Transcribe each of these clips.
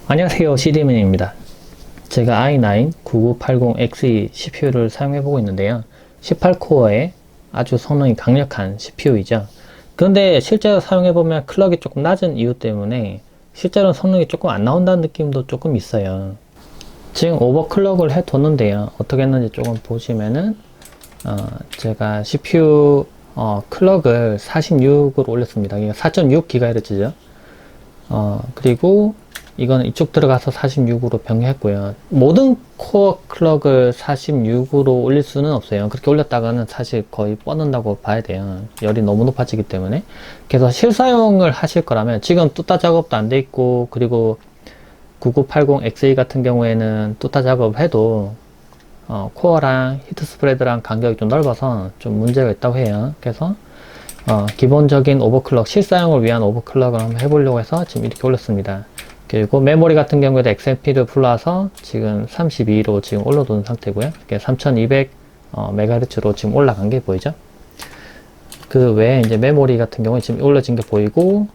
안녕하세요, CD맨입니다. 제가 i9 9980XE CPU를 사용해보고 있는데요. 18코어의 아주 성능이 강력한 CPU이죠. 그런데 실제로 사용해보면 클럭이 조금 낮은 이유 때문에 실제로 성능이 조금 안 나온다는 느낌도 조금 있어요. 지금 오버클럭을 해뒀는데요. 어떻게 했는지 조금 보시면은 제가 CPU 클럭을 46으로 올렸습니다. 이게 4.6GHz죠. 그리고 이거는 이쪽 들어가서 46으로 변경했고요. 모든 코어 클럭을 46으로 올릴 수는 없어요. 그렇게 올렸다가는 사실 거의 뻗는다고 봐야 돼요. 열이 너무 높아지기 때문에. 그래서 실사용을 하실 거라면 지금 뚜따 작업도 안 돼 있고, 그리고 9980XE 같은 경우에는 뚜따 작업을 해도 코어랑 히트 스프레드랑 간격이 좀 넓어서 좀 문제가 있다고 해요. 그래서 기본적인 오버클럭, 실사용을 위한 오버클럭을 한번 해보려고 해서 지금 이렇게 올렸습니다. 그리고 메모리 같은 경우에도 XMP를 불러와서 지금 32로 지금 올려둔 상태고요. 3200MHz로 지금 올라간 게 보이죠? 그 외에 이제 메모리 같은 경우에 지금 올려진 게 보이고,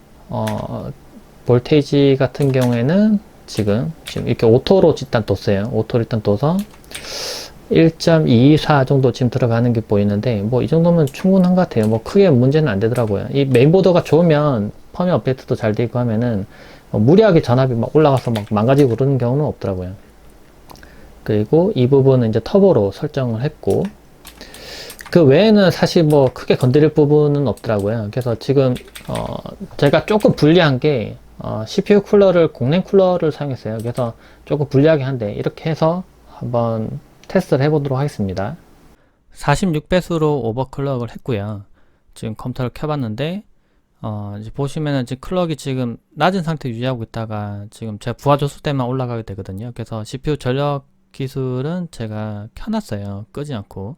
볼테이지 같은 경우에는 지금 이렇게 오토로 일단 뒀어요. 오토를 일단 둬서 1.224 정도 지금 들어가는 게 보이는데, 뭐 이 정도면 충분한 것 같아요. 뭐 크게 문제는 안 되더라고요. 이 메인보드가 좋으면 펌웨어 업데이트도 잘 돼 있고 하면은 무리하게 전압이 막 올라가서 막 망가지고 그러는 경우는 없더라고요. 그리고 이 부분은 이제 터보로 설정을 했고, 그 외에는 사실 뭐 크게 건드릴 부분은 없더라고요. 그래서 지금 제가 조금 불리한 게 CPU 쿨러를 공랭 쿨러를 사용했어요. 그래서 조금 불리하게 한데 이렇게 해서 한번 테스트를 해보도록 하겠습니다. 46배수로 오버클럭을 했고요. 지금 컴퓨터를 켜봤는데 이제 보시면은 지금 클럭이 지금 낮은 상태 유지하고 있다가 지금 제가 부하 줬을 때만 올라가게 되거든요. 그래서 CPU 전력 기술은 제가 켜놨어요. 끄지 않고.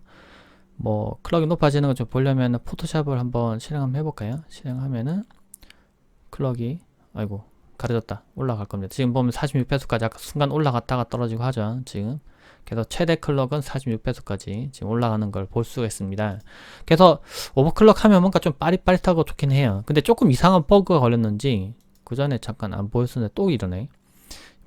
뭐 클럭이 높아지는 거 좀 보려면 포토샵을 한번 실행 한번 해볼까요? 실행하면은 클럭이 아이고 가려졌다. 올라갈 겁니다. 지금 보면 46배수까지 아까 순간 올라갔다가 떨어지고 하죠. 지금 그래서 최대 클럭은 46배수까지 지금 올라가는 걸 볼 수가 있습니다. 그래서 오버클럭 하면 뭔가 좀 빠릿빠릿하고 좋긴 해요. 근데 조금 이상한 버그가 걸렸는지 그 전에 잠깐 안 보였었는데 또 이러네.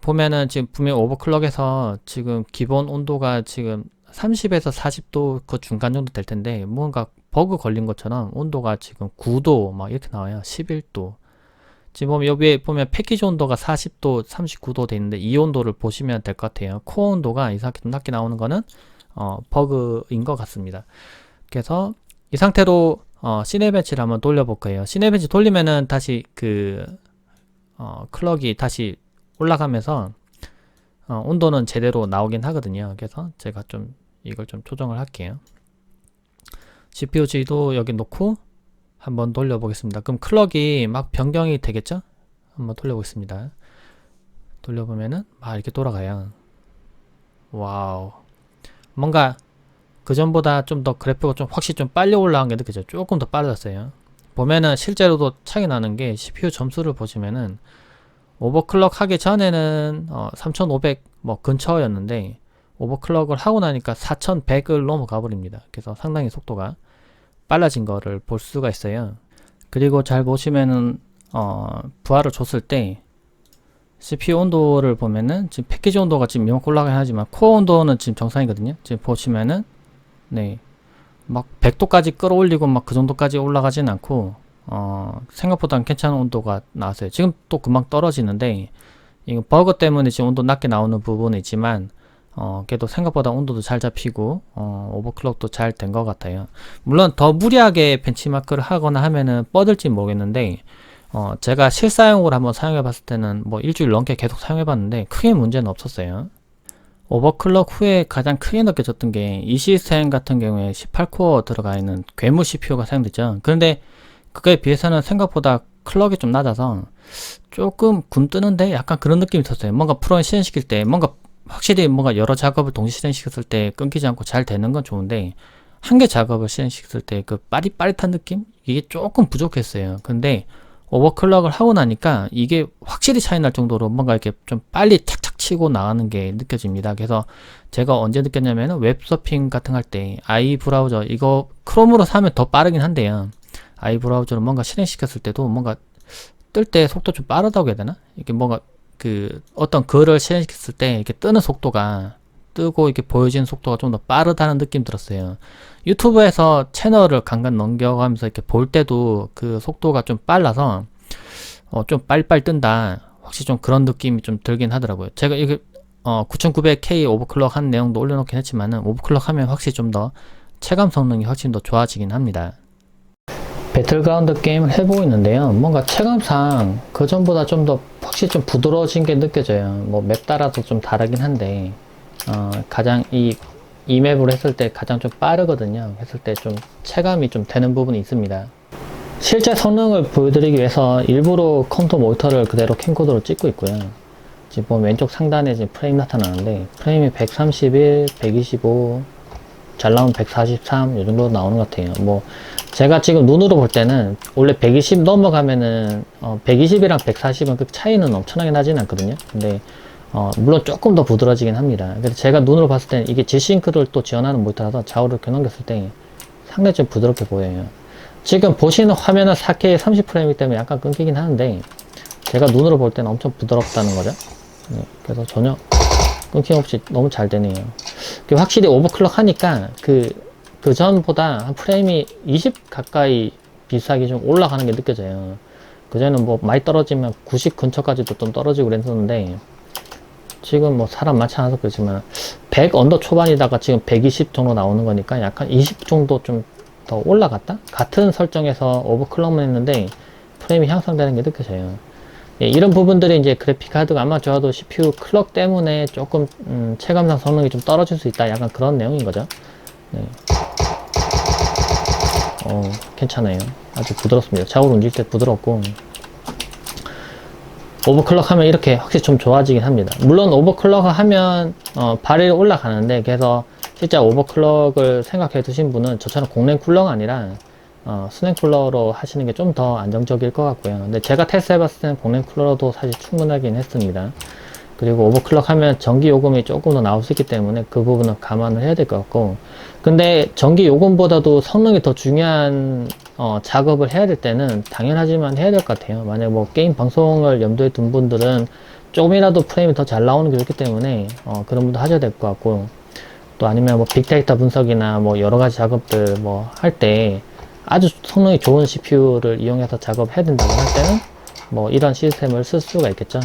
보면은 지금 분명 오버클럭에서 지금 기본 온도가 지금 30에서 40도 그 중간 정도 될 텐데 뭔가 버그 걸린 것처럼 온도가 지금 9도 막 이렇게 나와요. 11도. 지금 보면 여기에 보면 패키지 온도가 40도, 39도 돼 있는데 이 온도를 보시면 될 것 같아요. 코어 온도가 이상하게 좀 낮게 나오는 거는 버그인 것 같습니다. 그래서 이 상태로 시네벤치를 한번 돌려볼 거예요. 시네벤치 돌리면은 다시 그 클럭이 다시 올라가면서 온도는 제대로 나오긴 하거든요. 그래서 제가 좀 이걸 좀 조정을 할게요. CPU G도 여기 놓고 한번 돌려보겠습니다. 그럼 클럭이 막 변경이 되겠죠? 한번 돌려보겠습니다. 돌려보면은 막 이렇게 돌아가요. 와우. 뭔가 그전보다 좀 더 그래픽이 좀 확실히 좀 빨리 올라간 게 느껴져요. 조금 더 빨라졌어요. 보면은 실제로도 차이 나는 게 CPU 점수를 보시면은 오버클럭 하기 전에는 3500 뭐 근처였는데 오버클럭을 하고 나니까 4100을 넘어가 버립니다. 그래서 상당히 속도가 빨라진 거를 볼 수가 있어요. 그리고 잘 보시면은 부하를 줬을 때 CPU 온도를 보면은 지금 패키지 온도가 지금 이만큼 올라가긴 하지만 코어 온도는 지금 정상이거든요. 지금 보시면은 네, 막 100도까지 끌어올리고 막 그 정도까지 올라가진 않고 생각보다는 괜찮은 온도가 나왔어요. 지금 또 금방 떨어지는데 이거 버그 때문에 지금 온도 낮게 나오는 부분은 있지만 그래도 생각보다 온도도 잘 잡히고 오버클럭도 잘 된 것 같아요. 물론 더 무리하게 벤치마크를 하거나 하면은 뻗을지 모르겠는데 제가 실사용으로 한번 사용해 봤을 때는 뭐 일주일 넘게 계속 사용해 봤는데 크게 문제는 없었어요. 오버클럭 후에 가장 크게 느껴졌던 게 이 시스템 같은 경우에 18코어 들어가 있는 괴물 CPU가 사용되죠. 그런데 그거에 비해서는 생각보다 클럭이 좀 낮아서 조금 굼 뜨는데 약간 그런 느낌이 있었어요. 뭔가 프로그램 실행시킬 때 뭔가 확실히 뭔가 여러 작업을 동시 실행시켰을 때 끊기지 않고 잘 되는 건 좋은데 한 개 작업을 실행시켰을 때 그 빠릿빠릿한 느낌? 이게 조금 부족했어요. 근데 오버클럭을 하고 나니까 이게 확실히 차이 날 정도로 뭔가 이렇게 좀 빨리 탁탁 치고 나가는 게 느껴집니다. 그래서 제가 언제 느꼈냐면 웹서핑 같은 거 할 때 아이 브라우저 이거 크롬으로 사면 더 빠르긴 한데요. 아이 브라우저로 뭔가 실행시켰을 때도 뭔가 뜰 때 속도 좀 빠르다고 해야 되나? 이게 뭔가 그 어떤 글을 실행시켰을 때 이렇게 뜨는 속도가 뜨고 이렇게 보여지는 속도가 좀 더 빠르다는 느낌 들었어요. 유튜브에서 채널을 간간 넘겨가면서 이렇게 볼 때도 그 속도가 좀 빨라서 좀 빨리빨리 뜬다. 확실히 좀 그런 느낌이 좀 들긴 하더라고요. 제가 이게 9900K 오버클럭 한 내용도 올려놓긴 했지만은 오버클럭 하면 확실히 좀 더 체감 성능이 훨씬 더 좋아지긴 합니다. 배틀그라운드 게임을 해보고 있는데요. 뭔가 체감상 그전보다 좀 더 확실히 좀 부드러워진 게 느껴져요. 뭐 맵 따라서 좀 다르긴 한데 가장 이 맵으로 했을 때 가장 좀 빠르거든요. 했을 때 좀 체감이 좀 되는 부분이 있습니다. 실제 성능을 보여드리기 위해서 일부러 컴퓨터 모니터를 그대로 캠코더로 찍고 있고요. 지금 보면 왼쪽 상단에 지금 프레임 나타나는데 프레임이 131, 125, 잘 나오면 143 이 정도 나오는 것 같아요. 뭐 제가 지금 눈으로 볼 때는 원래 120 넘어가면은 120이랑 140은 그 차이는 엄청나게 나지는 않거든요. 근데 물론 조금 더 부드러워지긴 합니다. 그래서 제가 눈으로 봤을 때는 이게 G싱크를 또 지원하는 모니터라서 좌우를 이렇게 넘겼을 때 상당히 좀 부드럽게 보여요. 지금 보시는 화면은 4K 30프레임이기 때문에 약간 끊기긴 하는데 제가 눈으로 볼 때는 엄청 부드럽다는 거죠. 네, 그래서 전혀 끊김없이 너무 잘 되네요. 확실히 오버클럭 하니까 그 전보다 한 프레임이 20 가까이 비슷하게 좀 올라가는 게 느껴져요. 그전에는 뭐 많이 떨어지면 90 근처까지도 좀 떨어지고 그랬었는데 지금 뭐 사람 많지 않아서 그렇지만 100 언더 초반이다가 지금 120 정도 나오는 거니까 약간 20 정도 좀 더 올라갔다? 같은 설정에서 오버클럭만 했는데 프레임이 향상되는 게 느껴져요. 예, 이런 부분들이 이제 그래픽 카드가 아마 좋아도 CPU 클럭 때문에 조금 체감상 성능이 좀 떨어질 수 있다. 약간 그런 내용인 거죠. 네. 괜찮아요. 아주 부드럽습니다. 좌우로 움직일 때 부드럽고 오버클럭 하면 이렇게 확실히 좀 좋아지긴 합니다. 물론 오버클럭 하면 발열이 올라가는데 그래서 실제 오버클럭을 생각해 두신 분은 저처럼 공랭 쿨러가 아니라 수냉 쿨러로 하시는 게 좀 더 안정적일 것 같고요. 근데 제가 테스트 해봤을 때는 공랭 쿨러로도 사실 충분하긴 했습니다. 그리고 오버클럭 하면 전기 요금이 조금 더 나올 수 있기 때문에 그 부분은 감안을 해야 될 것 같고, 근데 전기 요금보다도 성능이 더 중요한 작업을 해야 될 때는 당연하지만 해야 될 것 같아요. 만약 뭐 게임 방송을 염두에 둔 분들은 조금이라도 프레임이 더 잘 나오는 게 좋기 때문에 그런 분도 하셔야 될 것 같고, 또 아니면 뭐 빅데이터 분석이나 뭐 여러 가지 작업들 뭐 할 때 아주 성능이 좋은 CPU를 이용해서 작업해야 된다고 할 때는 뭐 이런 시스템을 쓸 수가 있겠죠.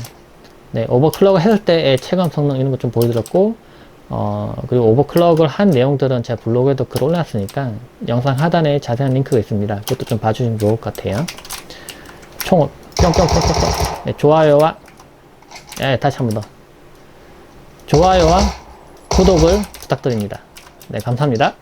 네, 오버클럭을 했을 때의 체감 성능 이런 거 좀 보여드렸고, 그리고 오버클럭을 한 내용들은 제 블로그에도 글 올려놨으니까 영상 하단에 자세한 링크가 있습니다. 그것도 좀 봐주시면 좋을 것 같아요. 총 뿅뿅뿅뿅뿅. 네, 좋아요와 다시 한 번 더 좋아요와 구독을 부탁드립니다. 네, 감사합니다.